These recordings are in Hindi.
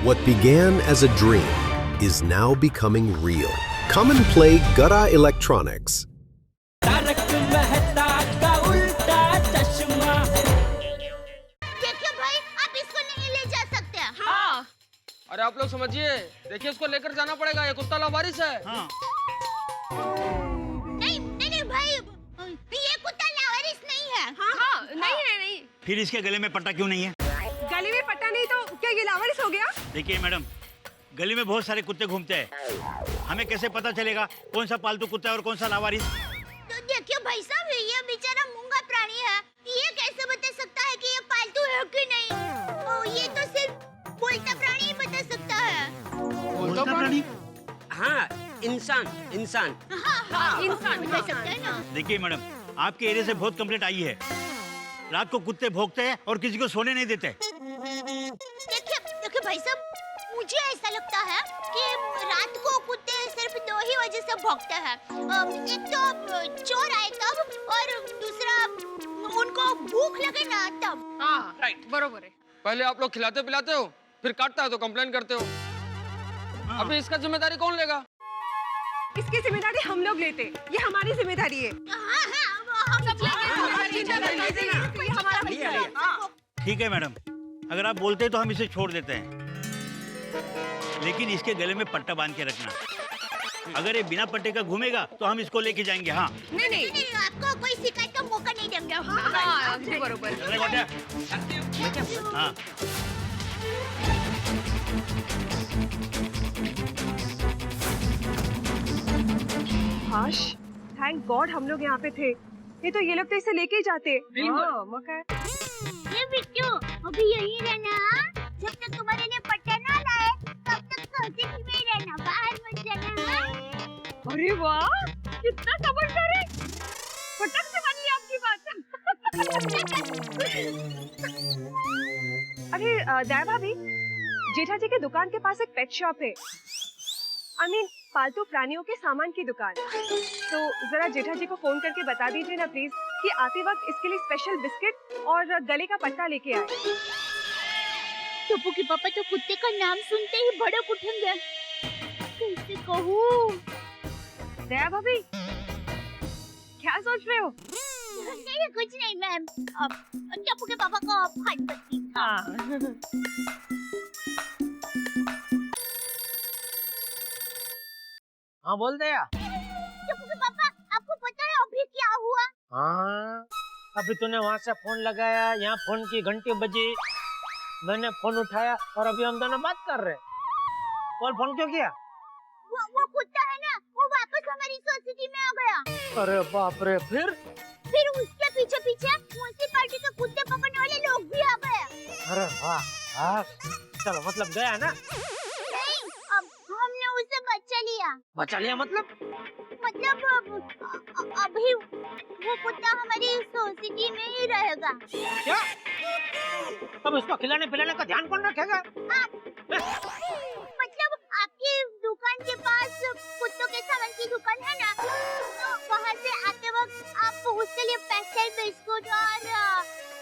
What began as a dream is now becoming real. Come and play Gada Electronics. देखिए भाई, आप इसको नहीं ले जा सकते। हाँ। अरे आप लोग समझिए, देखिए उसको लेकर जाना पड़ेगा, ये कुत्ता लावारिस है। हाँ। नहीं भाई, ये कुत्ता लावारिस नहीं है। हाँ, नहीं। फिर इसके गले में पट्टा क्यों नहीं है? गले में पट्टा नहीं तो क्या ये लावारिस हो गया? देखिए मैडम, गली में बहुत सारे कुत्ते घूमते हैं, हमें कैसे पता चलेगा कौन सा पालतू कुत्ता है और कौन सा लावारिस? तो देखिए भाई साहब, ये बेचारा मूंगा प्राणी है, ये कैसे बता सकता है कि ये पालतू है कि नहीं? ये तो सिर्फ बोलता प्राणी ही बता सकता है। बोलता प्राणी? हाँ, इंसान। हाँ, इंसान बता सकता है ना। देखिए मैडम, आपके एरिया से बहुत कंप्लेंट आई है, रात को कुत्ते भौंकते हैं और किसी को सोने नहीं देते। देखिए भाई साहब, मुझे ऐसा लगता है कि रात को कुत्ते सिर्फ दो ही वजह से भौंकते हैं। एक तो चोर आए तब, और दूसरा उनको भूख लगे ना तब। हाँ, राइट, बरोबर है। पहले आप लोग खिलाते पिलाते हो, फिर काटता है तो कंप्लेन करते हो। अभी इसका जिम्मेदारी कौन लेगा? इसकी जिम्मेदारी हम लोग लेते, ये हमारी जिम्मेदारी है। हाँ, हम सब ये हमारा बच्चा है। ठीक है मैडम, अगर आप बोलते हैं तो हम इसे छोड़ देते हैं, लेकिन इसके गले में पट्टा बांध के रखना। अगर ये बिना पट्टे का घूमेगा तो हम इसको लेके जाएंगे। हाँ नहीं, आपको कोई शिकायत का मौका नहीं देंगे। हाँ, बरोबर। चल रे गोटिया। हाँ हाश, थैंक गॉड हम लोग यहाँ पे थे, नहीं तो ये लोग तो इसे लेके ही जाते। हाँ, मौका है। ये बिट्टू, अभी यही रहना, जब तक तुम्हारे लिए पट्टा ना लाए तब तक सोसाइटी में ही रहना, बाहर मत जाना। अरे वाह, कितना समझदार है, फटक से मान लिया आपकी बात। अरे दया भाभी, जेठा जी के दुकान के पास एक पेट शॉप है, पालतू प्राणियों के सामान की दुकान। तो जरा जेठा जी को फोन करके बता दीजिए ना प्लीज कि आते वक्त इसके लिए स्पेशल बिस्किट और गले का पट्टा लेके आए। टप्पू के पापा तो कुत्ते का नाम सुनते ही भड़क उठेंगे, कैसे कहूँ? दया भाभी, क्या सोच रहे हो? नहीं, कुछ नहीं मैम, टप्पू के पापा को फोन करती हूँ। हाँ बोल दे यार। टप्पू के पापा, आपको पता है अभी क्या हुआ? हाँ, अभी तूने वहाँ से फोन लगाया, यहाँ फोन की घंटी बजी, मैंने फोन उठाया और अभी हम दोनों बात कर रहे हैं। बोल, फोन क्यों किया? वो कुत्ता है ना, वो वापस हमारी सोसाइटी में आ गया। अरे बाप रे, फिर उसके पीछे म्युनिसिपैलिटी के कुत्ते पकड़ने वाले लोग भी आ गए। अरे वाह, चलो मतलब गया ना? नहीं, अब हमने उसे बचा लिया मतलब अभी वो कुत्ता हमारी सोसाइटी में ही रहेगा। क्या? अब उसको खिलाने पिलाने का ध्यान कौन रखेगा? मतलब आपकी दुकान के पास कुत्तों के सामान की दुकान है ना, तो वहाँ से आते वक्त आप उसके लिए स्पेशल बिस्कुट और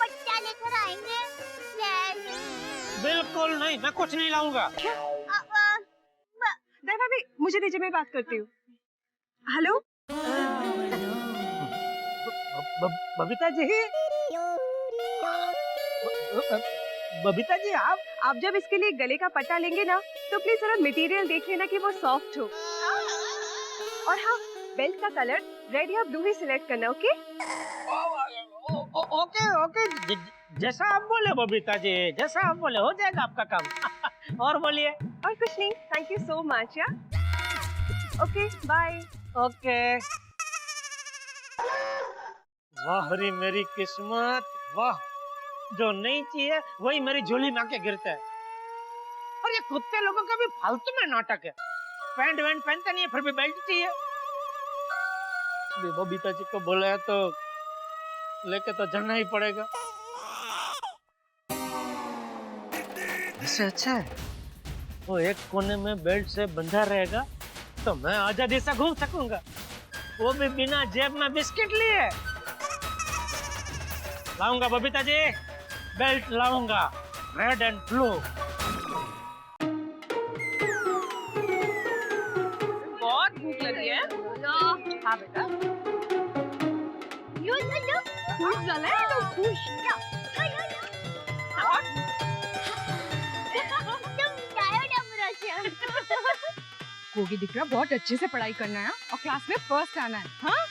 पट्टा लेकर आएंगे। बिल्कुल नहीं, मैं कुछ नहीं लाऊंगा। दया भाभी, मुझे दीजिए, मैं बात करती हूँ। हेलो बबीता जी, बबीता जी, आप जब इसके लिए गले का पट्टा लेंगे ना, तो प्लीज जरा मटेरियल देख लेना कि वो सॉफ्ट हो, और हाँ, बेल्ट का कलर रेड या ब्लू ही सिलेक्ट करना। ओके ओके, जैसा आप बोले बबीता जी, जैसा आप बोले, हो जाएगा आपका काम। और बोलिए। और कुछ नहीं, thank you so much. Okay bye. Okay. वाह रे मेरी किस्मत, वाह, जो नहीं चाहिए वही मेरी झोली में आके गिरता है। और ये कुत्ते लोगों का भी फालतू में नाटक है, पैंट वैंट पहनते नहीं है फिर भी बेल्ट चाहिए। बबीता जी को बोला है तो लेके तो जाना ही पड़ेगा। इससे अच्छा है वो एक कोने में बेल्ट से बंधा रहेगा तो मैं आजादी से घूम सकूंगा, वो भी बिना जेब में बिस्किट लिए। लाऊंगा बबीता जी, बेल्ट लाऊंगा, रेड एंड ब्लू। हाँ बेटा। लो लो लो। खुश झालाय तो खुश. लो लो लो. तुम टायर्ड अमराशा. गोगी दिख रहा बहुत अच्छे से पढ़ाई करना है और क्लास में फर्स्ट आना है. हाँ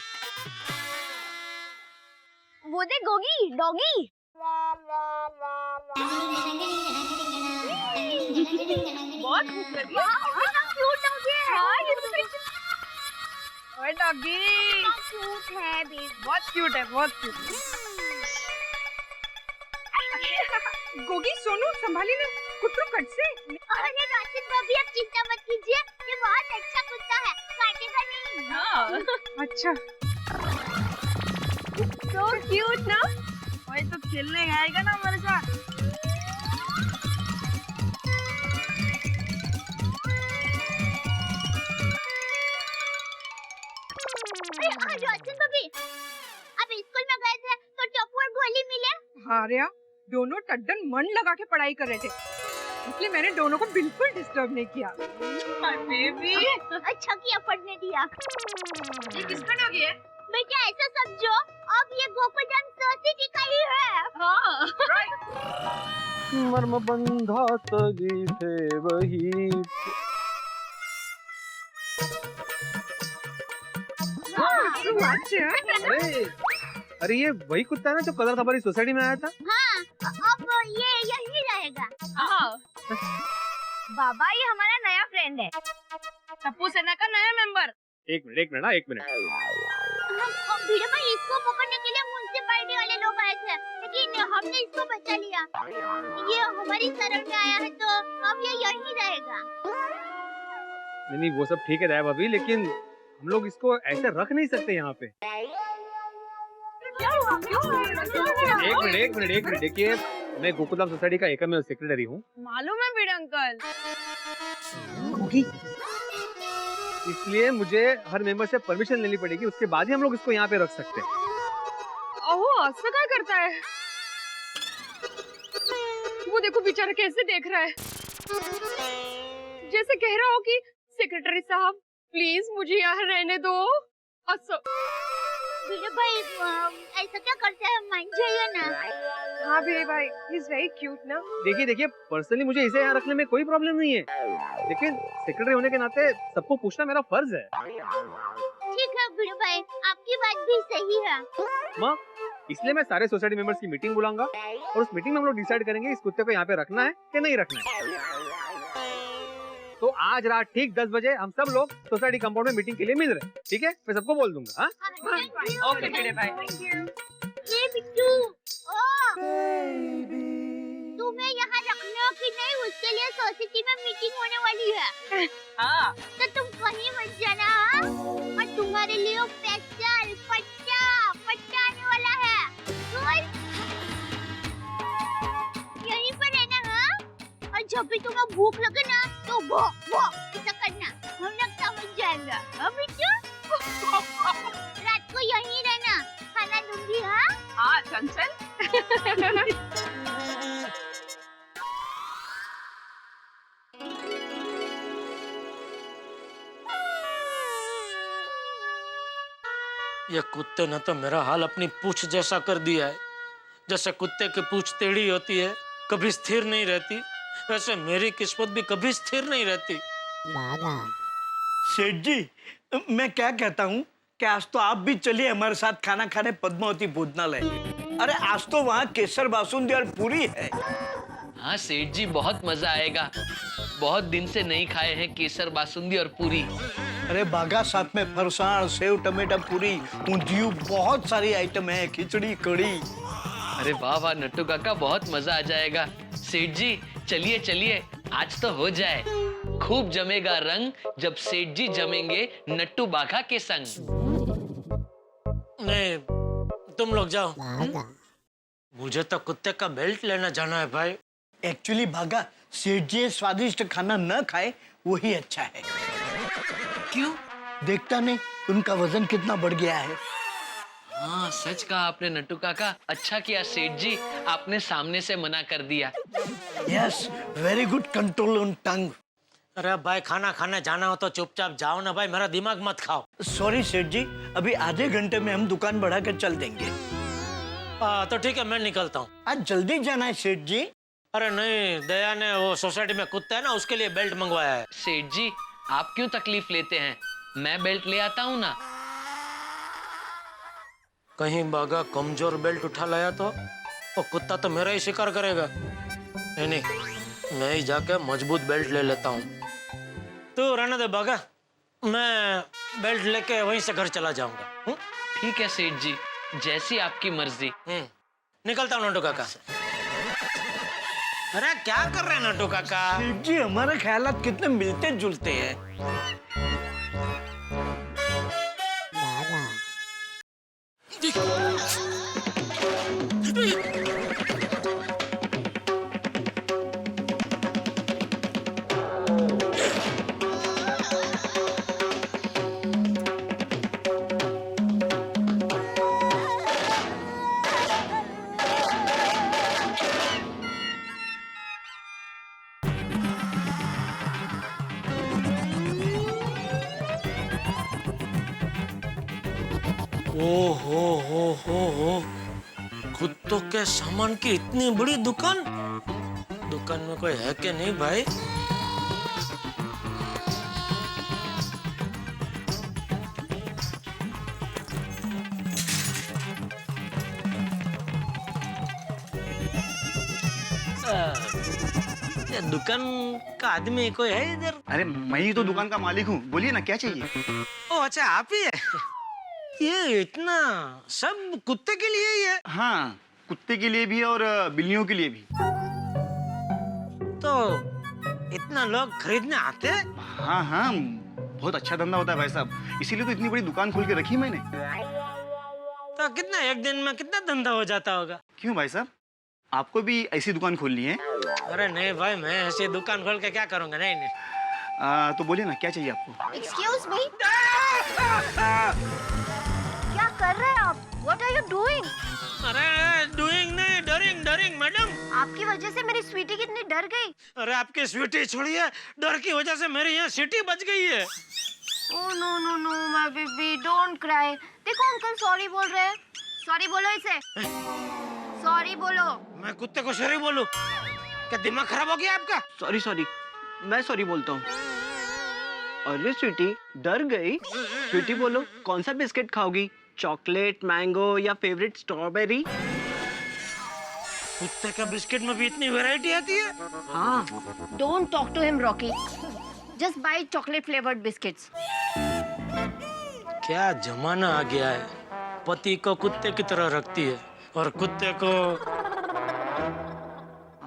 वो दे गोगी डॉगी. बहुत खूबसूरत है. क्यूट डॉगी है. हाँ ये तो ओए डॉगी क्यूट है बेबी. बहुत क्यूट है, बहुत क्यूट. गोगी सोनू संभाली ना कुत्तों कट से. अरे राशिद भाभी आप चिंता मत कीजिए, ये बहुत अच्छा कुत्ता है, काटेगा नहीं. हाँ अच्छा. So cute ना. ओए तो खेलने आएगा ना हमारे साथ. राशिद भाभी आप स्कूल में गए थे तो टप्पू और गोली मिले. हाँ रिया, दोनों टड्डन मन लगा के पढ़ाई कर रहे थे, इसलिए मैंने दोनों को बिल्कुल डिस्टर्ब नहीं किया. बेबी अच्छा किया पढ़ने दिया. ये किसका डॉगी है? बेटा ऐसा समझो अब ये गोकुलधाम सोसाइटी का ही है. हाँ मर्म बंधा तली थे वही. अच्छा. अरे अरे ये वही कुत्ता है ना जो कल रात हमारी सोसाइटी में आया था. हाँ अब ये यही रहेगा. हाँ बाबा ये हमारा नया फ्रेंड है. टप्पू सेना का नया मेंबर. एक मिनट एक मिनट. हम भीड़ में इसको पकड़ने के लिए म्युनिसिपैलिटी वाले लोग आए थे, लेकिन हमने इसको बचा लिया. ये हमारी शरण में आया है तो अब ये यहीं रहेगा. नहीं वो सब ठीक है दया भाभी, लेकिन हम लोग इसको ऐसे रख नहीं सकते यहाँ पे. एक मिनट देखिए, मैं गोकुलधाम सोसाइटी का एकमेव सेक्रेटरी हूँ. मालूम है बीड़ अंकल. इसलिए मुझे हर मेंबर से परमिशन लेनी पड़ेगी, उसके बाद ही हम लोग इसको यहाँ पे रख सकते हैं. ओहो असं काय करता है? वो देखो बेचारा कैसे देख रहा है, जैसे कह रहा हो कि सेक्रेटरी साहब प्लीज मुझे यहाँ रहने दो. असं. भीड़ भाई ऐसा क्या करते हैं, मान जाइए ना. हाँ भीड़ भाई, ही इज वेरी क्यूट ना. देखिए पर्सनली मुझे इसे यहाँ रखने में कोई प्रॉब्लम नहीं है, लेकिन सेक्रेटरी होने के नाते सबको पूछना मेरा फर्ज है. ठीक है भीड़ भाई, आपकी बात भी सही है. माँ, इसलिए मैं सारे सोसाइटी मेंबर्स की मीटिंग बुलाऊंगा और उस मीटिंग में हम लोग डिसाइड करेंगे इस कुत्ते को यहाँ पे रखना है कि नहीं रखना है. तो आज रात ठीक 10 बजे हम सब लोग सोसाइटी कंपाउंड में मीटिंग के लिए मिल रहे हैं. ठीक है, मैं सबको बोल दूंगा. हाँ ओके भीड़ भाई. ये बिट्टू, तुम्हें यहाँ रखना कि नहीं उसके लिए सोसाइटी में मीटिंग होने वाली है. हाँ तो तुम कहीं मत जाना. हाँ? और तुम्हारे लिए स्पेशल पट्टा आने वाला है. यहीं पर रहना. हाँ और जब भी तुम्हें भूख लगे ना तो वो ऐसा करना, हम लोग समझ जाएंगे. हाँ बिट्टू. रात को यहीं रहना, खाना दूंगी. हाँ हाँ चंचल. ये कुत्ते ने तो मेरा हाल अपनी पूंछ जैसा कर दिया है. जैसे कुत्ते की पूंछ टेढ़ी होती है, कभी स्थिर नहीं रहती, वैसे मेरी किस्मत भी कभी स्थिर नहीं रहती. सेठ जी, मैं क्या कहता हूँ कि आज तो आप भी चलिए हमारे साथ खाना खाने पद्मावती भोजनालय. अरे आज तो वहाँ केसर बासुंदी और पूरी है. हाँ सेठ जी, बहुत मजा आएगा. बहुत दिन से नहीं खाए हैं केसर बासुंदी और पूरी. अरे बागा साथ में फरसाण, सेव टमेटा पूरी, ऊंधियू, बहुत सारी आइटम है, खिचड़ी कड़ी. अरे वाह वाह नट्टू काका, बहुत मजा आ जाएगा. सेठ जी चलिए चलिए, आज तो हो जाए. खूब जमेगा रंग जब सेठ जी जमेंगे नट्टू बाघा के संग. नहीं, तुम लोग जाओ. मुझे तो कुत्ते का बेल्ट लेना जाना है भाई. एक्चुअली बागा, सेठ जी स्वादिष्ट खाना न खाए वही अच्छा है. क्यों? देखता नहीं उनका वजन कितना बढ़ गया है. हाँ सच कहा आपने नट्टू काका. अच्छा किया सेठ जी, आपने सामने से मना कर दिया. Yes, very good control on टंग. अरे भाई खाना खाने जाना हो तो चुपचाप जाओ ना भाई, मेरा दिमाग मत खाओ। सॉरी सेठ जी, अभी आधे घंटे में हम दुकान बढ़ा कर चल देंगे। तो ठीक है, मैं निकलता हूँ। आज जल्दी जाना है सेठ जी। अरे नहीं, दया ने वो सोसाइटी में कुत्ता है ना, उसके लिए बेल्ट मंगवाया है। सेठ जी आप क्यों तकलीफ लेते हैं, मैं बेल्ट ले आता हूँ ना। कहीं बागा कमजोर बेल्ट उठा लाया तो वो कुत्ता तो मेरा ही शिकार करेगा। नहीं, मैं ही जाके मजबूत बेल्ट ले लेता हूँ। तो रहने दे बागा, मैं बेल्ट लेके वहीं से घर चला जाऊंगा। ठीक है सेठ जी, जैसी आपकी मर्जी। निकलता हूँ नटू काका। अरे क्या कर रहे हैं नटू काका? सेठ जी हमारे ख्यालात कितने मिलते जुलते हैं। हो कुत्तों के सामान की इतनी बड़ी दुकान, दुकान में कोई है कि नहीं भाई? ये दुकान का आदमी कोई है इधर? अरे मैं ही तो दुकान का मालिक हूँ, बोलिए ना क्या चाहिए। ओ अच्छा, आप ही है। ये इतना सब कुत्ते के लिए ही है? हाँ, कुत्ते के लिए भी और बिल्लियों के लिए भी। तो इतना लोग खरीदने आते हैं? हाँ हाँ, बहुत अच्छा धंधा होता है भाई साहब, इसीलिए तो इतनी बड़ी दुकान खोल के रखी मैंने। तो कितना एक दिन में कितना धंधा हो जाता होगा? क्यों भाई साहब, आपको भी ऐसी दुकान खोलनी है? अरे नहीं भाई, मैं ऐसी दुकान खोल के क्या करूंगा। नहीं। तो बोलिए ना क्या चाहिए आपको। एक्सक्यूज मी, क्या कर रहे हैं आप? What are you doing? अरे डूइंग नहीं, डरिंग डरिंग मैडम। आपकी वजह से मेरी स्वीटी कितनी डर गई। अरे आपकी स्वीटी छोड़िए, डर की वजह से मेरी यहाँ सीटी बच गई है। Oh no no no my baby, don't cry. देखो अंकल सॉरी बोल रहे हैं। सॉरी बोलो इसे, सॉरी बोलो। मैं कुत्ते को सॉरी बोलूं? क्या दिमाग खराब हो गया आपका? सॉरी, मैं सॉरी बोलता हूँ। अरे स्वीटी डर गई। स्वीटी बोलो, कौन सा बिस्किट खाओगी, चॉकलेट, मैंगो या फेवरेट स्ट्रॉबेरी? कुत्ते का बिस्किट में भी इतनी वैरायटी आती है? हाँ। Don't talk to him Rocky, just buy chocolate flavoured biscuits. क्या जमाना आ गया है, पति को कुत्ते की तरह रखती है और कुत्ते को।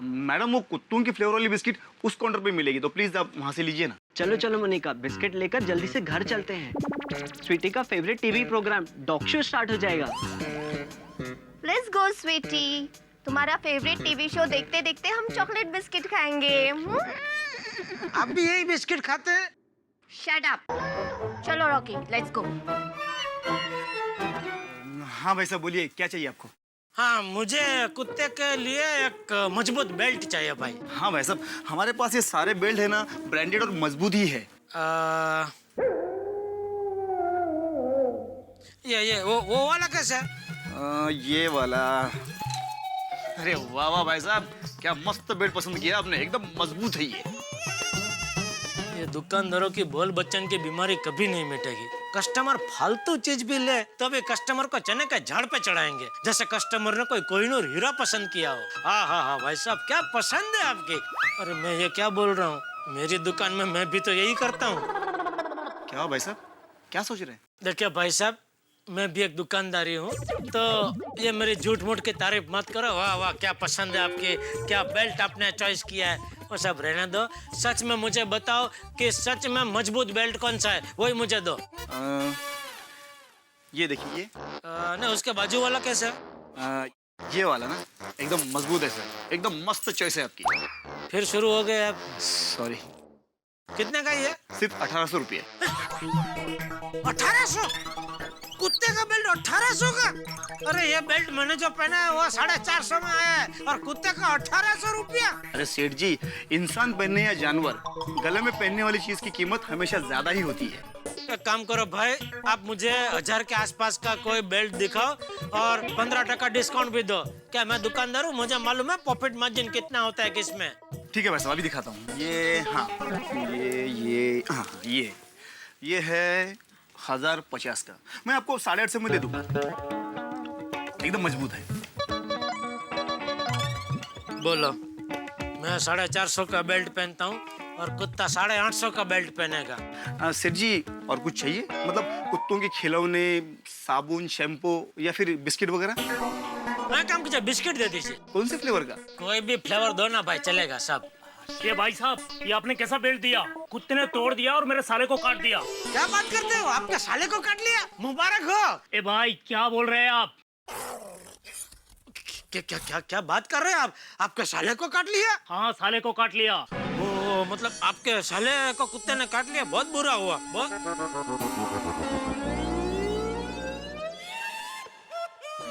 मैडम वो कुत्तों की फ्लेवर वाली बिस्किट उस काउंटर पे मिलेगी, तो प्लीज आप वहाँ से लीजिए ना। चलो मोनिका, बिस्किट लेकर जल्दी से घर चलते हैं। स्वीटी का favourite TV programme dog show start हो जाएगा। लेट्स गो स्वीटी, तुम्हारा फेवरेट टीवी शो देखते देखते हम चॉकलेट बिस्किट खाएंगे। आप भी यही बिस्किट खाते हैं? Shut up. चलो रॉकी, लेट्स गो। हाँ भाई साहब बोलिए क्या चाहिए आपको। हाँ, मुझे कुत्ते के लिए एक मजबूत बेल्ट चाहिए भाई। हाँ भाई साहब, हमारे पास ये सारे बेल्ट है ना, ब्रांडेड और मजबूत ही है। ये वो वाला कैसा है? ये वाला। अरे वाह वाह भाई साहब, क्या मस्त बेल्ट पसंद किया आपने, एकदम मजबूत है ये दुकानदारों की बोल बच्चन की बीमारी कभी नहीं मिटेगी। कस्टमर फालतू चीज भी ले तो भी कस्टमर को चने के झाड़ पे चढ़ाएंगे, जैसे कस्टमर ने कोई कोहिनूर हीरा पसंद किया हो। हाँ भाई साहब, क्या पसंद है आपकी। अरे मैं ये क्या बोल रहा हूँ, मेरी दुकान में मैं भी तो यही करता हूँ। क्या भाई साहब, क्या सोच रहे हैं? देखिए भाई साहब, मैं भी एक दुकानदारी हूँ, तो ये मेरी झूठ मूठ की तारीफ मत करो। वाह वाह, क्या पसंद है आपकी, क्या बेल्ट आपने चॉइस किया है, वो सब रहने दो। सच में मुझे बताओ कि सच में मजबूत बेल्ट कौन सा है, वही मुझे दो। ये देखिए। नहीं, उसके बाजू वाला कैसा है? ये वाला ना एकदम मजबूत है सर, एकदम मस्त चॉइस है आपकी। फिर शुरू हो गए आप। सॉरी। कितने का ये? सिर्फ 1800 रुपये। 1800? कुत्ते का बेल्ट 1800 का? अरे ये बेल्ट मैंने जो पहना है वो 450 में आया है और कुत्ते का 1800 रुपया। अरे सेठ जी, इंसान पहनने या जानवर, गले में पहनने वाली चीज की कीमत हमेशा ज्यादा ही होती है। एक काम करो भाई, आप मुझे 1000 के आसपास का कोई बेल्ट दिखाओ और 15% डिस्काउंट भी दो। क्या मैं दुकानदार हूँ, मुझे मालूम है प्रॉफिट मार्जिन कितना होता है किसमें। ठीक है भाई साहब, अभी दिखाता हूँ। ये हाँ, ये है 1050 का। मैं आपको 850 में दे दूंगा। एकदम मजबूत है। बोलो, मैं 450 का बेल्ट पहनता हूँ और कुत्ता 850 का बेल्ट पहनेगा। सेठ जी, और कुछ चाहिए? मतलब कुत्तों के खिलौने, साबुन, शैम्पू या फिर बिस्किट वगैरह? मैं काम कीजिए, बिस्किट दे दीजिए। कौन से फ्लेवर का? कोई भी फ्लेवर दो ना भाई, चलेगा सब। ये भाई साहब, ये आपने कैसा बेल्ट दिया? कुत्ते ने तोड़ दिया और मेरे साले को काट दिया। क्या बात करते हो, आपके साले को काट लिया? मुबारक हो। ए भाई, क्या बोल रहे हैं आप? क्या बात कर रहे हैं आप? आपके साले को काट लिया? हाँ, साले को काट लिया। वो मतलब आपके साले को कुत्ते ने काट लिया? बहुत बुरा हुआ। बहुत।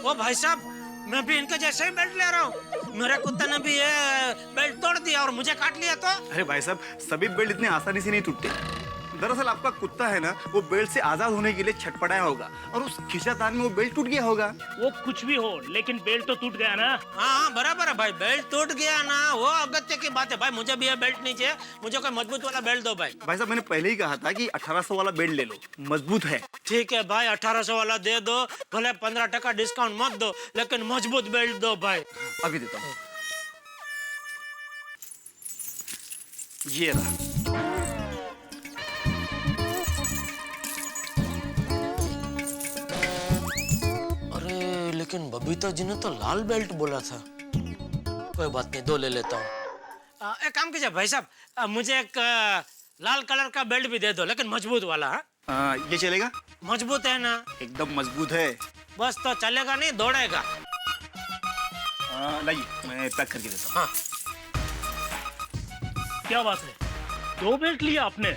ओ भाई साहब, मैं भी इनके जैसे ही बेल्ट ले रहा हूँ। मेरे कुत्ते ने भी ये बेल्ट तोड़ दिया और मुझे काट लिया तो? अरे भाई साहब, सभी बेल्ट इतने आसानी से नहीं टूटते। दरअसल आपका कुत्ता है ना, वो बेल्ट से आजाद होने के लिए छटपटाया होगा और उस खिंचातान में वो बेल्ट टूट गया होगा। वो कुछ भी हो, लेकिन बेल्ट तो टूट गया ना। हाँ, बराबर है भाई, बेल्ट टूट गया ना, वो अगत्य की बात है भाई। मुझे भी ये बेल्ट नहीं चाहिए, मुझे कोई मजबूत वाला बेल्ट दो भाई। भाई साहब, मैंने पहले ही कहा था कि 1800 वाला बेल्ट ले लो, मजबूत है। ठीक है भाई, 1800 वाला दे दो, भले 15% डिस्काउंट मत दो, लेकिन मजबूत बेल्ट दो भाई। अभी देता हूँ। ये रहा। लेकिन बबीता जी ने तो लाल बेल्ट बोला था। कोई बात नहीं, दो ले लेता हूँ। एक काम कीजिए भाई साहब, मुझे एक लाल कलर का बेल्ट भी दे दो, लेकिन मजबूत वाला। ये चलेगा? मजबूत है ना? एकदम मजबूत है। बस तो चलेगा नहीं, दौड़ेगा। लाइए, मैं पैक करके देता हूँ। हाँ। क्या बात है, 2 बेल्ट लिया आपने?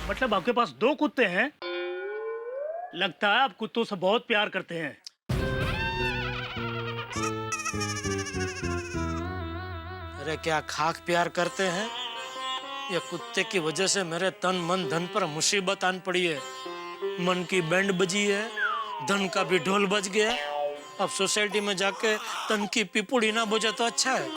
मतलब आपके पास 2 कुत्ते हैं? लगता है आप कुत्तों से बहुत प्यार करते हैं। अरे क्या खाक प्यार करते हैं? ये कुत्ते की वजह से मेरे तन मन धन पर मुसीबत आन पड़ी है। मन की बैंड बजी है, धन का भी ढोल बज गया। अब सोसाइटी में जाके तन की पिपुड़ी ना बजे तो अच्छा है।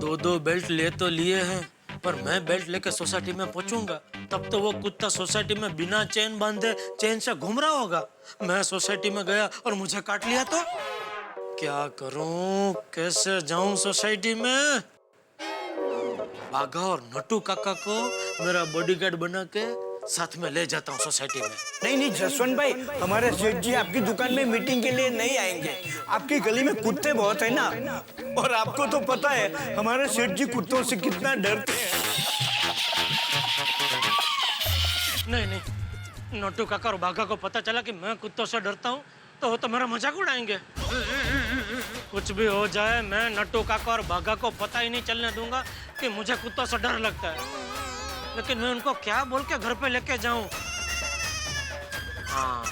2 बेल्ट ले तो लिए हैं, पर मैं बेल्ट लेके सोसाइटी में पहुंचूंगा तब तो वो कुत्ता सोसाइटी में बिना चेन बांधे चैन से घूम रहा होगा। मैं सोसाइटी में गया और मुझे काट लिया तो क्या करूं, कैसे जाऊं सोसाइटी में? बाघा और नट्टू काका को मेरा बॉडीगार्ड बना के साथ में ले जाता हूं सोसाइटी में। नहीं जसवंत भाई, हमारे सेठ जी आपकी दुकान में मीटिंग के लिए नहीं आएंगे। आपकी गली में कुत्ते बहुत है ना, और आपको तो पता है हमारे सेठ जी कुत्तों से कितना डरते हैं। नहीं, नट्टू काका और बाघा को पता चला कि मैं कुत्तों से डरता हूँ तो वो तो मेरा मजाक उड़ाएंगे। कुछ भी हो जाए, मैं नट्टू काका और बाघा को पता ही नहीं चलने दूंगा कि मुझे कुत्तों से डर लगता है। लेकिन मैं उनको क्या बोल के घर पे लेके जाऊं? हाँ,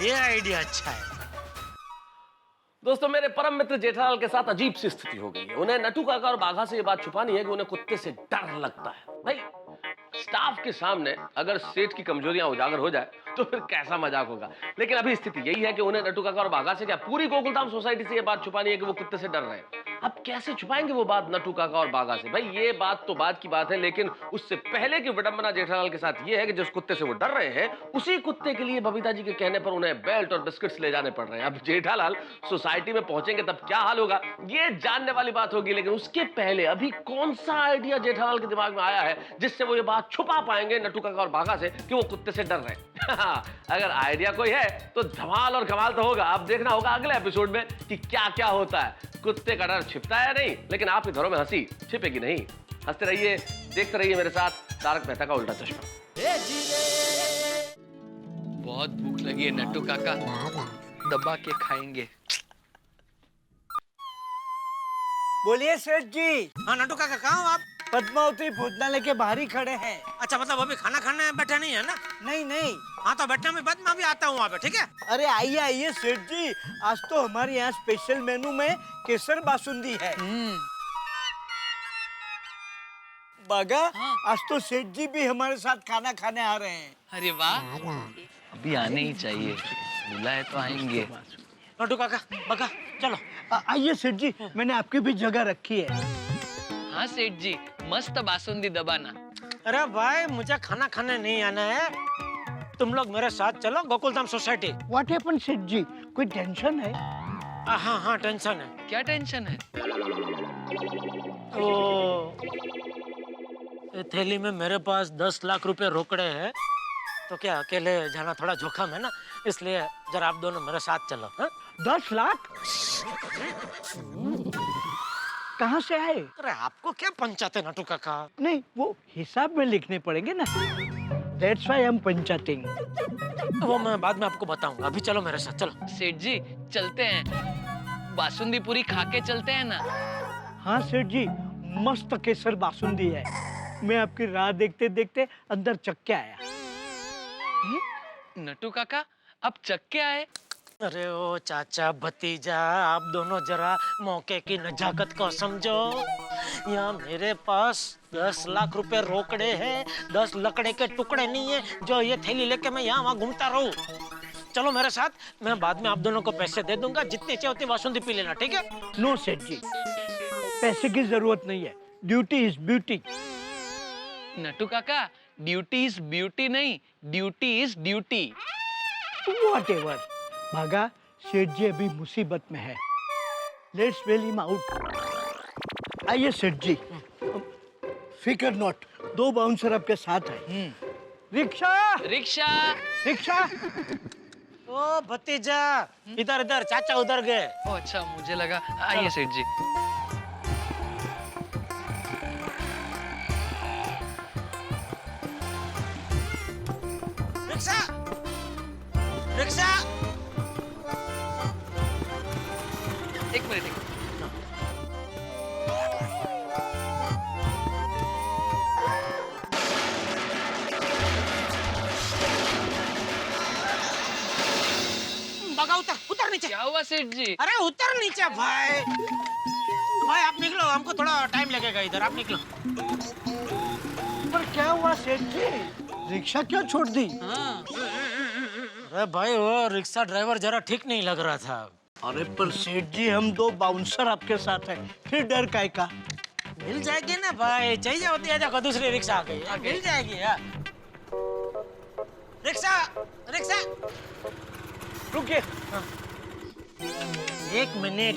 ये आइडिया अच्छा है। दोस्तों, मेरे परम मित्र जेठालाल के साथ अजीब सी स्थिति हो गई है। उन्हें नट्टू काका और बाघा से ये बात छुपानी है कि उन्हें कुत्ते से डर लगता है। भाई, स्टाफ के सामने अगर सेठ की कमजोरियां उजागर हो जाए तो फिर कैसा मजाक होगा। लेकिन अभी स्थिति यही है कि उन्हें नट्टू काका और बाघा से क्या, पूरी गोकुलधाम सोसाइटी से ये बात छुपानी है कि वो कुत्ते से डर रहे हैं। अब कैसे छुपाएंगे वो बात नट्टू काका और बाघा से? भाई, ये बात तो बात की बात है, लेकिन उससे पहले की विडंबना जेठालाल के साथ ये है कि जिस कुत्ते से वो डर रहे हैं, उसी कुत्ते के लिए बबीता जी के कहने पर उन्हें बेल्ट और बिस्किट्स ले जाने पड़ रहे हैं। अब जेठालाल सोसाइटी में पहुंचेंगे तब क्या हाल होगा, ये जानने वाली बात होगी। लेकिन उसके पहले अभी कौन सा आइडिया जेठालाल के दिमाग में आया है जिससे वो ये बात छुपा पाएंगे नट्टू काका और बाघा से कि वो कुत्ते से डर रहे हैं। अगर आइडिया कोई है तो धमाल और कमाल तो होगा। अब देखना होगा अगले एपिसोड में कि क्या क्या होता है। कुत्ते का डर छिपता है नहीं, लेकिन आपके घरों में हंसी छिपेगी नहीं। हंसते रहिए, देखते रहिए मेरे साथ तारक मेहता का उल्टा चश्मा। बहुत भूख लगी है नट्टू काका, दबा के खाएंगे। बोलिए सेठ जी। हाँ नट्टू काका, कहाँ हो आप? पद्मावती भोजनालय के बाहर ही खड़े हैं। अच्छा मतलब अभी खाना खाने बैठे नहीं है ना? नहीं नहीं। हाँ तो बैठने में बाद मैं भी आता हूँ वहाँ पे, ठीक है? अरे आइए आइए सेठ जी, आज तो हमारे यहाँ स्पेशल मेनू में केसर बासुंदी है। बागा, आज तो सेठ जी भी हमारे साथ खाना खाने आ रहे हैं। अरे वाह, अभी आने ही चाहिए, बुलाए तो आएंगे। नटू काका, बागा, चलो। आइए सेठ जी, मैंने आपकी भी जगह रखी है। हाँ सेठ जी, मस्त बासुंदी दबाना। अरे भाई मुझे खाना खाने नहीं आना है, तुम लोग मेरे साथ चलो गोकुलधाम सोसाइटी। व्हाट हैपन सेठ जी, कोई टेंशन है? हाँ हाँ टेंशन है। क्या टेंशन है? तो ये थैली में मेरे पास 10 लाख रुपए रोकड़े हैं, तो क्या अकेले जाना थोड़ा जोखिम है ना, इसलिए जरा आप दोनों मेरे साथ चलो। हाँ? 10 लाख कहाँ से आए? अरे आपको क्या पंचायत है नटू काका? नहीं, वो हिसाब में लिखने पड़ेंगे ना। That's why I'm पंचायतिंग। वो मैं बाद में आपको बताऊंगा, अभी चलो मेरे साथ, चलो। सेठ जी चलते हैं, बासुंदी पूरी खा के चलते हैं ना? हाँ सेठ जी, मस्त केसर बासुंदी है। मैं आपकी राह देखते देखते अंदर चख के आया। नटू काका अब चख के आए? अरे ओ चाचा भतीजा, आप दोनों जरा मौके की नजाकत को समझो। यहाँ मेरे पास 10 लाख रुपए रोकड़े हैं, 10 लकड़े के टुकड़े नहीं है जो ये थैली लेके मैं यहाँ वहाँ घूमता रहूं। चलो मेरे साथ, मैं बाद में आप दोनों को पैसे दे दूंगा, जितनी चाहिए उतनी बासुंदी पी लेना, ठीक है? नो सेठ जी, पैसे की जरूरत नहीं है, ड्यूटी इज ब्यूटी। नटू काका, ड्यूटी इज ब्यूटी नहीं, ड्यूटी इज ड्यूटी। Whatever। भागा, सेठ जी अभी मुसीबत में है। Let's well him out. आइए सेठ जी, फिकर नॉट, 2 बाउंसर आपके साथ है। Rickshaw rickshaw rickshaw. ओ भतीजा, इधर इधर, चाचा उधर गए। ओ अच्छा, मुझे लगा। आइए सेठ जी। Rickshaw rickshaw. एक मिनट। बगा उतर, उतर नीचे। क्या हुआ सेठ जी? अरे उतर नीचे भाई। भाई आप निकलो, हमको थोड़ा टाइम लगेगा इधर, आप निकलो। पर क्या हुआ सेठ जी, रिक्शा क्यों छोड़ दी? अरे भाई वो रिक्शा ड्राइवर जरा ठीक नहीं लग रहा था। अरे पर सेठ जी, हम 2 बाउंसर आपके साथ हैं, फिर डर काहे का? मिल जाएगी ना भाई, चाहिए होती है, देखो दूसरी रिक्शा आ गई है, मिल जाएगी यार। रिक्शा रिक्शा, रुकिए। हाँ। 1 मिनट।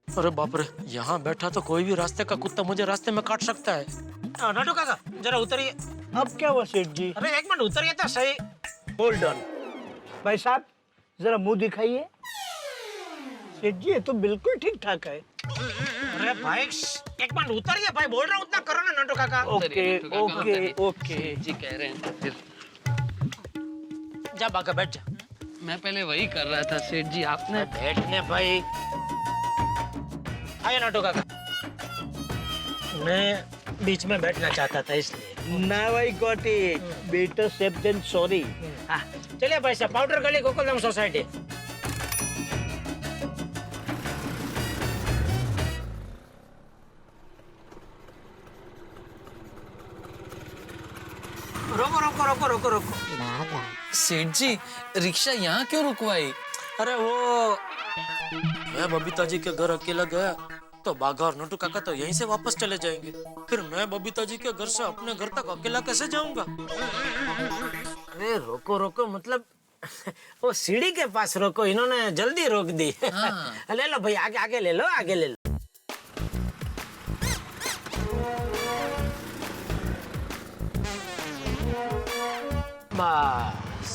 अरे बाप रे, यहाँ बैठा तो कोई भी रास्ते का कुत्ता मुझे रास्ते में काट सकता है। नटू काका जरा उतरिए। अब क्या हुआ सेठ जी? अरे 1 मिनट उतरिए तो सही। Hold on. भाई साहब जरा मुंह दिखाइए। सेठ जी ये तो बिल्कुल ठीक ठाक है। अरे भाई 1 मिनट उतरिए भाई, बोल रहा हूँ उतना करो ना नटू काका। Okay okay okay. जी कह रहे हैं तो फिर जा बाका बैठ जा। मैं पहले वही कर रहा था सेठ जी, आपने। बैठने भाई। आइए नटू काका, मैं बीच में बैठना चाहता था इसलिए। Now I got it, better safe than sorry. हाँ चलिए भाई साहब, पाउडर गली गोकुलधाम सोसाइटी। रोको रोको रोको रोको रोको। सेठ जी रिक्शा यहाँ क्यों रुकवाई? अरे वो मैं बबीता जी के घर अकेला गया तो बाघा और नटू काका तो यहीं से वापस चले जाएंगे, फिर मैं बबीता जी के घर से अपने घर तक अकेला कैसे जाऊंगा? अरे रोको रोको मतलब वो सीढ़ी के पास रोको, इन्होंने जल्दी रोक दी। हाँ। ले लो भाई, आगे आगे ले लो, आगे ले लो। बस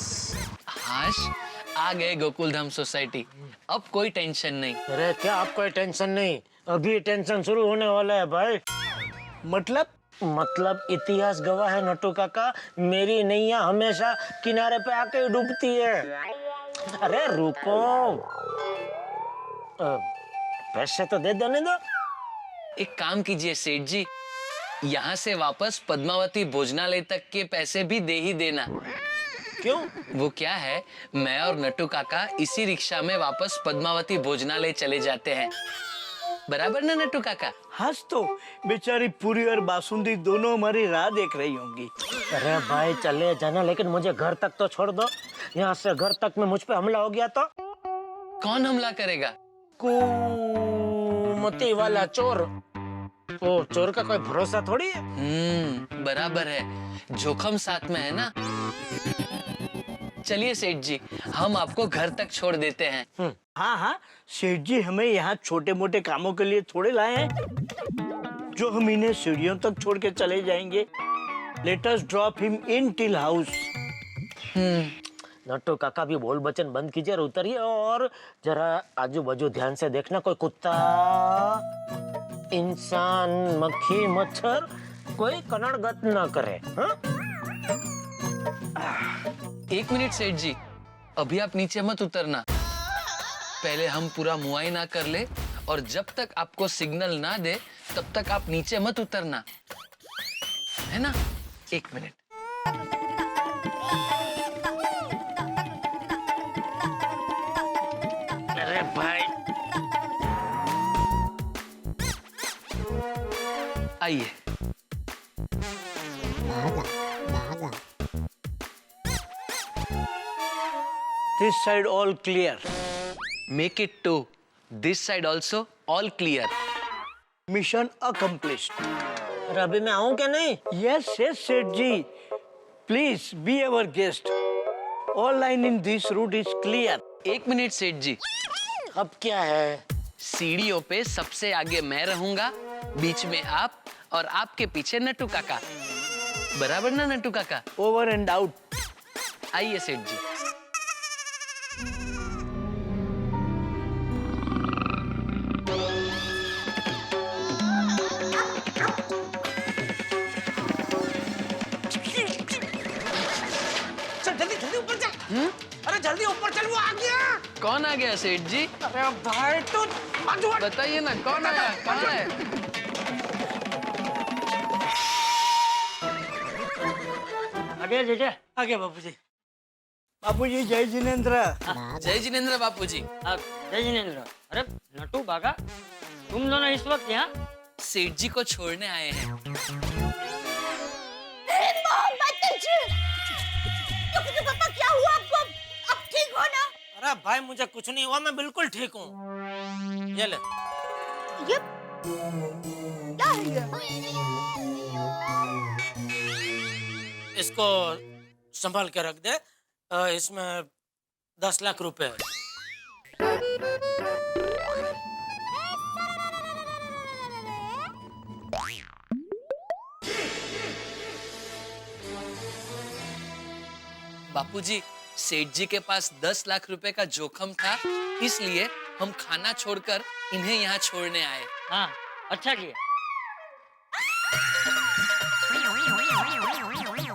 हाश, आ गए गोकुलधाम सोसाइटी, अब कोई टेंशन नहीं। अरे क्या आप कोई टेंशन नहीं, अभी टेंशन शुरू होने वाला है भाई। मतलब इतिहास गवाह है नटू काका, मेरी नैया हमेशा किनारे पे आके डूबती है। अरे रुको, पैसे तो दे देने दो। एक काम कीजिए सेठ जी, यहाँ से वापस पद्मावती भोजनालय तक के पैसे भी दे ही देना। क्यों? वो क्या है, मैं और नट्टू काका इसी रिक्शा में वापस पद्मावती भोजनालय चले जाते हैं, बराबर ना नट्टू काका? हंस तो बेचारी पूरी और बासुंदी दोनों हमारी राह देख रही होंगी। अरे भाई चले जाना, लेकिन मुझे घर तक तो छोड़ दो। यहाँ से घर तक में मुझ पे हमला हो गया तो? कौन हमला करेगा? कुमती वाला चोर। वो चोर का कोई भरोसा थोड़ी है। बराबर है, जोखम साथ में है ना। चलिए सेठ जी, हम आपको घर तक छोड़ देते हैं। हाँ हाँ सेठ जी, हमें यहाँ छोटे मोटे कामों के लिए थोड़े लाए हैं जो हम इन्हें सीढ़ियों तक छोड़ के चले जाएंगे। Let us drop him in till house. Nattu काका भी बोल बचन बंद कीजिए और उतरिए, और जरा आजू बाजू ध्यान से देखना, कोई कुत्ता, इंसान, मक्खी, मच्छर कोई कनड़गत ना करे। हाँ? एक मिनट सेठ जी, अभी आप नीचे मत उतरना, पहले हम पूरा मुआयना कर ले, और जब तक आपको सिग्नल ना दे तब तक आप नीचे मत उतरना, है ना? एक मिनट। अरे भाई आइए। This side all clear. Make it to this side also all clear. Mission accomplished. अरे अभी मैं आऊं क्या नहीं? यस यस सेठ जी, please be our guest. All line in this route is clear. एक मिनट सेठ जी। अब क्या है? सीढ़ियों पे सबसे आगे मैं रहूंगा, बीच में आप, और आपके पीछे नट्टू काका, बराबर ना नट्टू काका? Over and out. आइए सेठ जी। जल्दी जल्दी ऊपर जा। अरे जल्दी ऊपर चल, वो आ गया। कौन आ गया सेठ जी? अरे भाई तू बताइए ना, कौन आया? कहाँ है? आगे जीजे, आगे बापूजी। बापूजी जय जिनेंद्र। जय जिनेंद्र बापूजी। जय जिनेंद्र। अरे नट्टू बागा, तुम दोनों इस वक्त यहाँ? सेठ जी को छोड़ने आए हैं। पापा क्या हुआ आपको? अब ठीक हो ना? अरे भाई मुझे कुछ नहीं हुआ, मैं बिल्कुल ठीक हूँ। ये ले। ये क्या है ये? इसको संभाल के रख दे, इसमें 10 लाख रुपए है। बापूजी, सेठ जी के पास 10 लाख रुपए का जोखम था, इसलिए हम खाना छोड़कर इन्हें यहाँ छोड़ने आए। हाँ, अच्छा किया।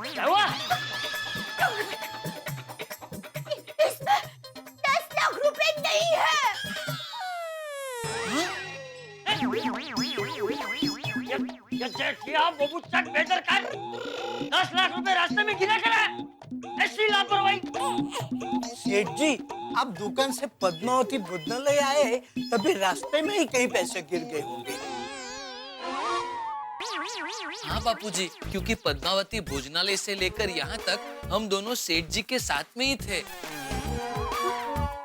क्या हुआ? इसमें 10 लाख रुपए नहीं है। ये जेठिया बबू तक बेदरकार 10 लाख रुपए रास्ते में गिरा करा, ऐसी लापरवाही। सेठ जी, आप दुकान से पद्मावती भोजनालय आए तभी रास्ते में ही कहीं पैसे गिर गए होंगे। हाँ बापूजी, क्योंकि पद्मावती भोजनालय से लेकर यहाँ तक हम दोनों सेठ जी के साथ में ही थे।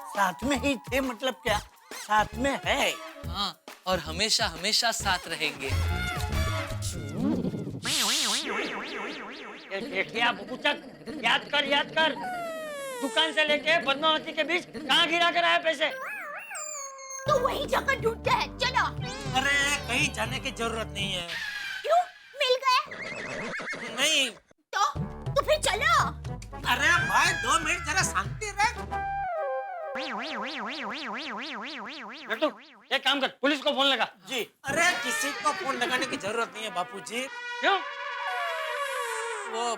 साथ में ही थे मतलब क्या? साथ में है। हाँ, और हमेशा हमेशा साथ रहेंगे। जेठिया बबू तक याद कर, दुकान से लेके पद्मावती के बीच कहाँ गिरा कर आया पैसे? तो वही जगह ढूंढते हैं, चलो। अरे कहीं जाने की जरूरत नहीं है। क्यों? मिल गए? नहीं। तो फिर चलो। अरे भाई 2 मिनट जरा शांति रख। नट्टू, एक काम कर, पुलिस को फोन लगा। जी। अरे किसी को फोन लगाने की जरूरत नहीं है बापूजी। क्यों? वो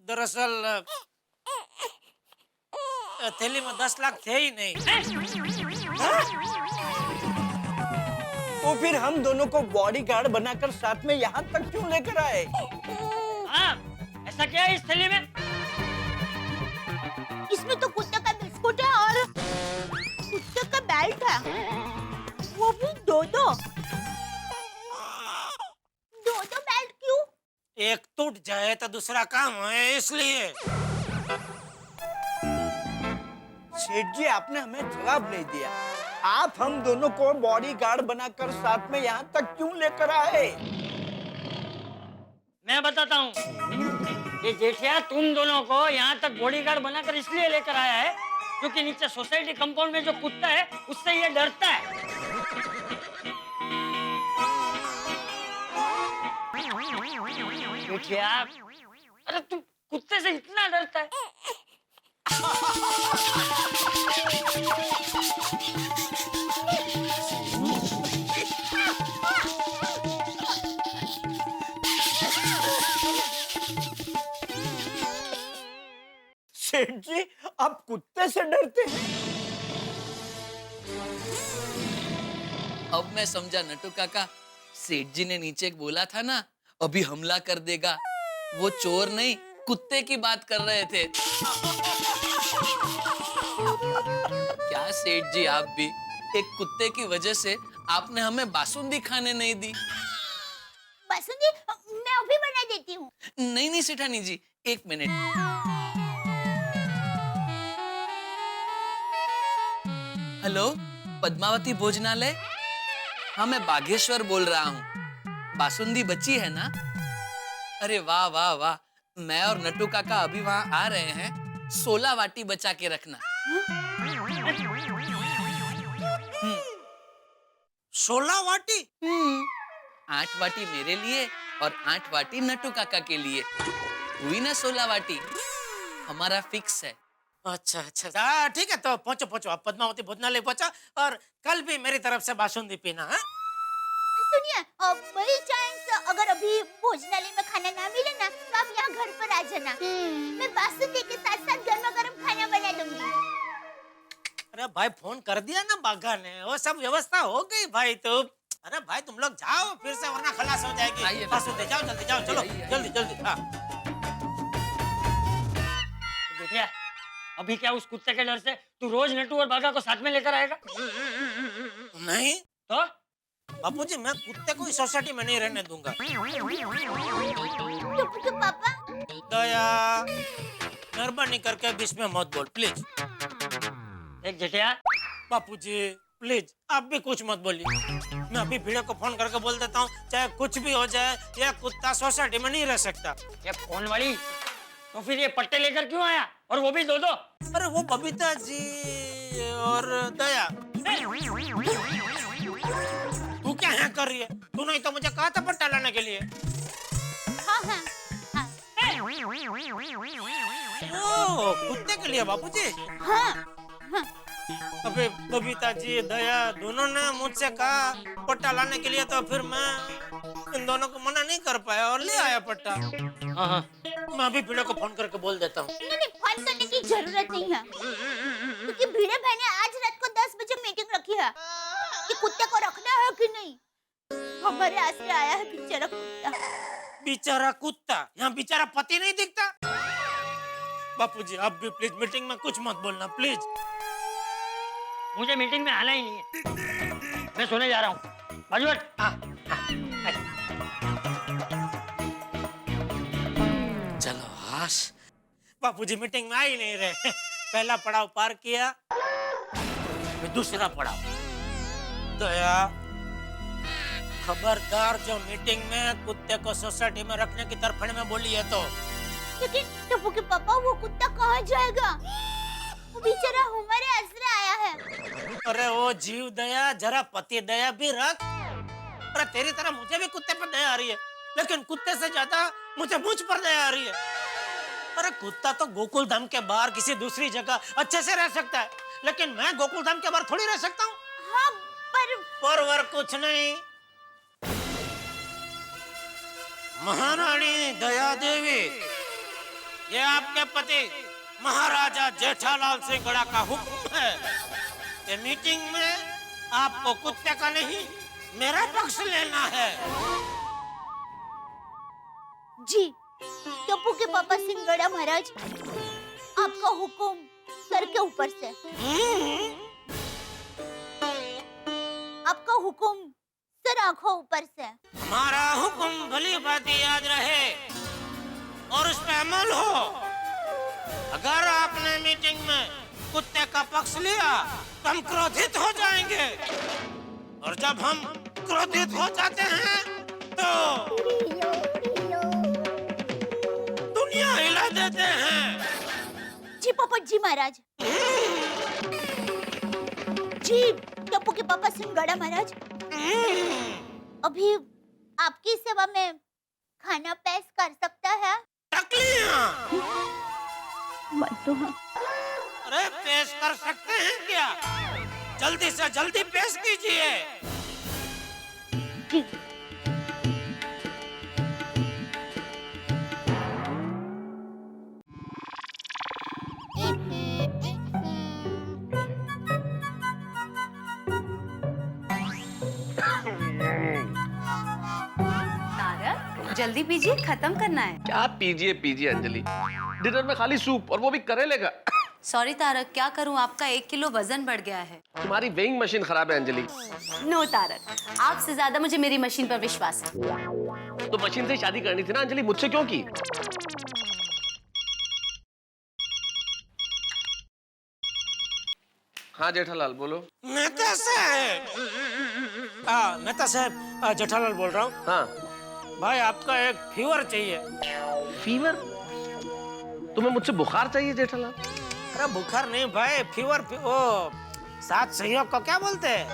दरअसल थैली में 10 लाख थे ही नहीं। तो फिर हम दोनों को बॉडीगार्ड बनाकर साथ में यहाँ तक क्यों लेकर आए? हाँ, ऐसा क्या है इस थैली में? इसमें तो कुत्ते का बिस्कुट है और कुत्ते का बेल्ट है, वो भी दो बेल्ट क्यों? एक टूट जाए तो दूसरा काम है, इसलिए। सेठ जी, आपने हमें जवाब नहीं दिया। आप हम दोनों को बॉडीगार्ड बनाकर साथ में यहाँ तक क्यों लेकर आए? मैं बताता हूँ। ये जेठिया तुम दोनों को यहाँ तक बॉडीगार्ड बनाकर इसलिए लेकर आया है क्योंकि नीचे सोसाइटी कंपाउंड में जो कुत्ता है उससे ये डरता है। जेठिया, अरे तू कुत्ते से इतना डरता है? सेठ जी, आप कुत्ते से डरते हैं? अब मैं समझा नटू काका, सेठ जी ने नीचे बोला था ना अभी हमला कर देगा, वो चोर नहीं कुत्ते की बात कर रहे थे। क्या सेठ जी, आप भी एक कुत्ते की वजह से आपने हमें बासुंदी खाने नहीं दी। बासुंदी मैं अभी बना देती हूँ। नहीं सेठानी जी, एक मिनट। हेलो, पद्मावती भोजनालय? हाँ, मैं बागेश्वर बोल रहा हूँ। बासुंदी बची है ना? अरे वाह वाह वाह, मैं और नटू काका अभी वहाँ आ रहे हैं। 16 वाटी बचा के रखना। 16 वाटी? 8 वाटी मेरे लिए और 8 वाटी नटू काका के लिए। हुई ना 16 वाटी? हमारा फिक्स है। अच्छा, ठीक है, तो पहुंचो, आप पद्मावती भोजनालय पहुंचो और कल भी मेरी तरफ से बासुंदी पीना। हाँ? सुनिए, बाई चांस अगर अभी भोजनालय में खाना ना मिले ना तो आप यहाँ घर पर आ जाना। मैं बासुंदी के साथ साथ गर्मा गर्म खाना बना दूंगी। अरे भाई, फोन कर दिया ना बागा ने, वो सब व्यवस्था हो गई भाई। तो अरे भाई, तुम लोग जाओ फिर से, वरना खलास हो जाएगी। बासुंदी जाओ, जल्दी जाओ, चलो जल्दी। हाँ। देखिए, अभी क्या उस कुत्ते के डर से तू रोज नटू और बागा को साथ में लेकर आएगा? नहीं तो बापूजी, मैं कुत्ते को इस सोसाइटी में नहीं रहने दूंगा। तो पापा, दया, मेहरबानी करके बीच में मत बोल प्लीज। एक जेठिया, बापूजी प्लीज आप भी कुछ मत बोलिए। मैं अभी भिड़े को फोन करके बोल देता हूँ, चाहे कुछ भी हो जाए, यह कुत्ता सोसाइटी में नहीं रह सकता। ये फोन वाली, तो फिर ये पट्टे लेकर क्यों आया, और वो भी दो? अरे वो बबीता जी और दया, तू क्या यहाँ कर रही है? तू नहीं तो मुझे कहा था पट्टा लाने के लिए। हाँ। ओ, कुत्ते के लिए बापूजी? हाँ। अबे बबीता जी, दया दोनों ने मुझसे कहा पट्टा लाने के लिए, तो फिर मैं इन दोनों को मना नहीं कर पाया और ले आया पट्टा। हाँ। मैं अभी भिड़े को फोन करके बोल देता हूँ। नहीं, फोन करने की जरूरत नहीं है, क्योंकि भिड़े भाई ने आज रात को 10 बजे मीटिंग रखी है कि कुत्ते को रखना है कि नहीं। हमारे आसरे आया है बेचारा कुत्ता। बेचारा कुत्ता? यहाँ बेचारा पति नहीं दिखता? बापूजी आप भी प्लीज मीटिंग में कुछ मत बोलना प्लीज। मुझे मीटिंग में आना ही नहीं है, मैं सोने जा रहा हूँ। बाजू हट। चलो हाश, बापूजी मीटिंग में आ ही नहीं रहे। पहला पड़ाव पार किया, दूसरा पड़ाव। दया, खबरदार जो मीटिंग में कुत्ते को सोसाइटी में रखने की तरफड़े में बोली है तो। लेकिन टप्पू के पापा, वो कुत्ता कहाँ जाएगा? वो बेचारा हमारे आसरे आया है। अरे वो जीव दया, जरा पति दया भी रख। अरे तेरी तरह मुझे भी कुत्ते पर दया आ रही है, लेकिन कुत्ते से ज्यादा मुझे मुझ पर दया आ रही है। अरे कुत्ता तो गोकुल धाम के बाहर किसी दूसरी जगह अच्छे से रह सकता है, लेकिन मैं गोकुल धाम के बाहर थोड़ी रह सकता हूँ। हाँ, पर कुछ नहीं। महारानी दया देवी, ये आपके पति महाराजा जेठालाल सिंह गड़ा का हुक्म है कि मीटिंग में आपको कुत्ते का नहीं मेरा पक्ष लेना है। जी टप्पू के पापा सिंगड़ा महाराज, आपका हुक्म सर के ऊपर से। आपका हुक्म सर आंखों ऊपर से। हमारा हुक्म भली बाती याद रहे और उस पर अमल हो। अगर आपने मीटिंग में कुत्ते का पक्ष लिया तो हम क्रोधित हो जाएंगे, और जब हम क्रोधित हो जाते हैं तो दुनिया हिला देते हैं। जी पोपट जी महाराज। जी टप्पू के पापा सिंगड़ा महाराज, अभी आपकी सेवा में खाना पेश कर सकता है? मत तो हाँ। अरे पेश कर सकते हैं क्या? जल्दी से जल्दी पेश कीजिए। जल्दी पीजिए, खत्म करना है। क्या पीजिए पीजिए अंजलि, डिनर में खाली सूप और वो भी करेले का। सॉरी तारक, क्या करूं, आपका 1 किलो वजन बढ़ गया है। तुम्हारी वेइंग मशीन खराब है अंजलि। नो तारक, आपसे ज्यादा मुझे मेरी मशीन पर विश्वास है। तो मशीन से शादी करनी थी ना अंजलि, मुझसे क्यों की? हाँ जेठालाल बोलो। मेहता साहब, जेठालाल बोल रहा हूँ। हाँ भाई आपका एक फीवर चाहिए। फीवर? तुम्हें मुझसे बुखार चाहिए जेठालाल? अरे बुखार नहीं भाई, फीवर। ओ सात सहयोग को क्या बोलते हैं?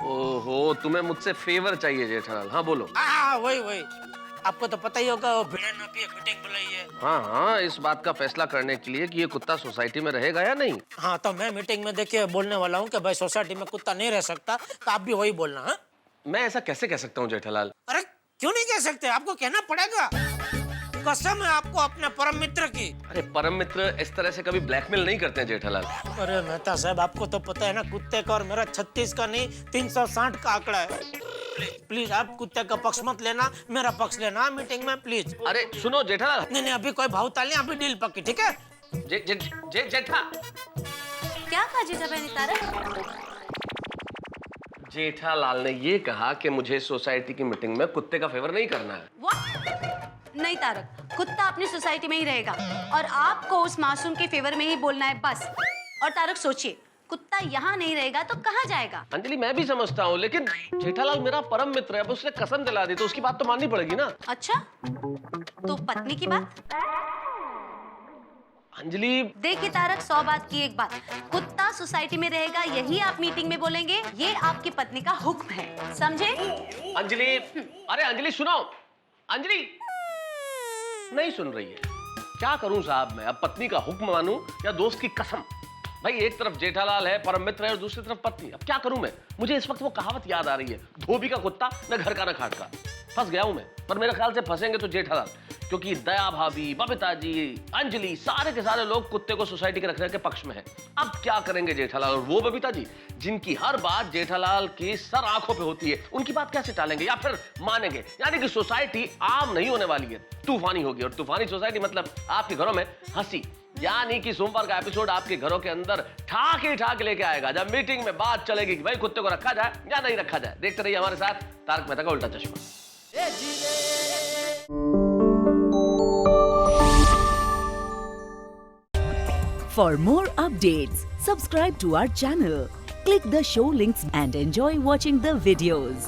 ओहो, तुम्हें मुझसे फेवर चाहिए जेठालाल। हाँ बोलो। वही आपको तो पता ही होगा, वो भिड़े ना पिए मीटिंग बुलाई है। हाँ, इस बात का फैसला करने के लिए कि ये कुत्ता सोसाइटी में रहेगा या नहीं। हाँ, तो मैं मीटिंग में देखिए बोलने वाला हूँ कि भाई सोसाइटी में कुत्ता नहीं रह सकता, तो आप भी वही बोलना। हाँ, मैं ऐसा कैसे कह सकता हूँ जेठालाल? अरे क्यों नहीं कह सकते, आपको कहना पड़ेगा। कसम है आपको अपने परम मित्र की। अरे परम मित्र इस तरह से कभी ब्लैकमेल नहीं करते हैं जेठालाल। अरे मेहता साहब, आपको तो पता है ना, कुत्ते का और मेरा 36 का नहीं 360 का आंकड़ा है। प्लीज आप कुत्ते का पक्ष मत लेना, मेरा पक्ष लेना मीटिंग में प्लीज। अरे सुनो जेठालाल। नहीं, अभी कोई भावताल नहीं, अभी डील पक्की, ठीक है? जेठा क्या कहा जीजा बहनी तारक? जेठालाल ने ये कहा कि मुझे सोसाइटी की मीटिंग में कुत्ते का फेवर नहीं करना है। What? नहीं तारक, कुत्ता अपनी सोसाइटी में ही रहेगा और आपको उस मासूम के फेवर में ही बोलना है बस। और तारक सोचिए, कुत्ता यहाँ नहीं रहेगा तो कहाँ जाएगा? अंजलि मैं भी समझता हूँ, लेकिन जेठालाल मेरा परम मित्र है, अब उसने कसम दिला दी तो उसकी बात तो माननी पड़ेगी ना। अच्छा, तो पत्नी की बात? अंजलि देखिए तारक, 100 बात की एक बात, कुत्ता सोसाइटी में रहेगा यही आप मीटिंग में बोलेंगे, ये आपकी पत्नी का हुक्म है, समझे? अंजलि, अरे अंजलि सुनो। अंजलि नहीं सुन रही है। क्या करूं साहब मैं, अब पत्नी का हुक्म मानूं या दोस्त की कसम? भाई एक तरफ जेठालाल है, परम मित्र है, और दूसरी तरफ पत्नी। अब क्या करूं मैं? मुझे इस वक्त वो कहावत याद आ रही है, धोबी का कुत्ता न घर का न खाट का। फंस गया हूं मैं, पर मेरे ख्याल से फंसेंगे तो जेठालाल, क्योंकि दया भाभी, बबीता जी, अंजलि, सारे के सारे लोग कुत्ते को सोसाइटी के रखने के पक्ष में हैं। अब क्या करेंगे जेठालाल? और वो बबीता जी जिनकी हर बात जेठालाल की सर आंखों पे होती है, उनकी बात कैसे टालेंगे या फिर मानेंगे? यानी कि सोसाइटी आम नहीं होने वाली है, तूफानी होगी। और तूफानी सोसाइटी मतलब आपके घरों में हंसी, यानी कि सोमवार का एपिसोड आपके घरों के अंदर ठाक लेके आएगा, जब मीटिंग में बात चलेगी कि भाई कुत्ते को रखा जाए या नहीं रखा जाए। देखते रहिए हमारे साथ तारक मेहता का उल्टा चश्मा। For more updates, subscribe to our channel, click the show links and enjoy watching the videos.